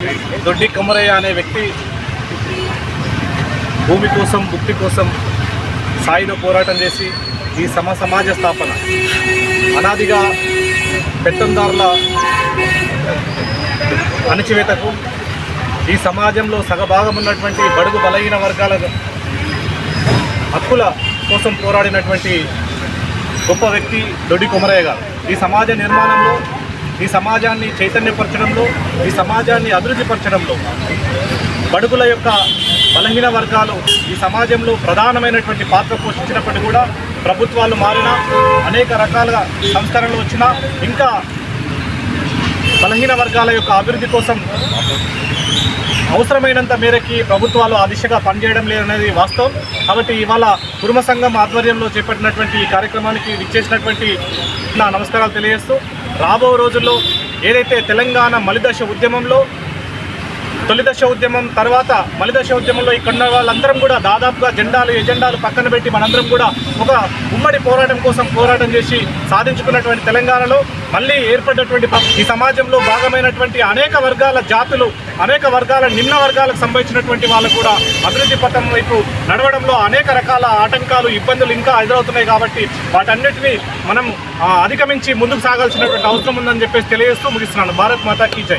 దొడ్డి కొమరయ్య అనే వ్యక్తి భూమి కోసం భుక్తి కోసం సాయుధ పోరాటం చేసి ఈ సమాజ స్థాపన అనాదిగా పెత్తందారుల అణచివేతకు ఈ సమాజంలో సగభాగం ఉన్నటువంటి బడుగు బలహీన వర్గాల హక్కుల కోసం పోరాడినటువంటి గొప్ప వ్యక్తి దొడ్డి కొమరయ్య గారు. ఈ సమాజ నిర్మాణంలో, ఈ సమాజాన్ని చైతన్యపరచడంలో, ఈ సమాజాన్ని అభివృద్ధిపరచడంలో బడుగుల యొక్క బలహీన వర్గాలు ఈ సమాజంలో ప్రధానమైనటువంటి పాత్ర పోషించినప్పటికీ కూడా ప్రభుత్వాలు మారినా, అనేక రకాలుగా సంస్కరణలు వచ్చినా ఇంకా బలహీన వర్గాల యొక్క అభివృద్ధి కోసం అవసరమైనంత మేరకి ప్రభుత్వాలు ఆ దిశగా పనిచేయడం లేదనేది వాస్తవం. కాబట్టి ఇవాళ కుర్మ సంఘం ఆధ్వర్యంలో చేపట్టినటువంటి ఈ కార్యక్రమానికి విచ్చేసినటువంటి నా నమస్కారాలు తెలియజేస్తూ, రాబో రోజుల్లో ఏదైతే తెలంగాణ మలిదశ ఉద్యమంలో తొలిదశ ఉద్యమం తర్వాత మలిదశ ఉద్యమంలో ఇక్కడ ఉన్న వాళ్ళందరం కూడా దాదాపుగా ఎజెండాలు పక్కన పెట్టి మనందరం కూడా ఒక ఉమ్మడి పోరాటం కోసం పోరాటం చేసి సాధించుకున్నటువంటి తెలంగాణలో మళ్ళీ ఏర్పడినటువంటి ఈ సమాజంలో భాగమైనటువంటి అనేక వర్గాల జాతులు, అనేక వర్గాల నిమ్న వర్గాలకు సంబంధించినటువంటి వాళ్ళు కూడా అభివృద్ధి పథం వైపు నడవడంలో అనేక రకాల ఆటంకాలు, ఇబ్బందులు ఇంకా ఎదురవుతున్నాయి. కాబట్టి వాటన్నిటినీ మనం అధిగమించి ముందుకు సాగాల్సినటువంటి అవసరం ఉందని చెప్పేసి తెలియజేస్తూ ముగిస్తున్నాను. భారత్ మాతా కీ జై.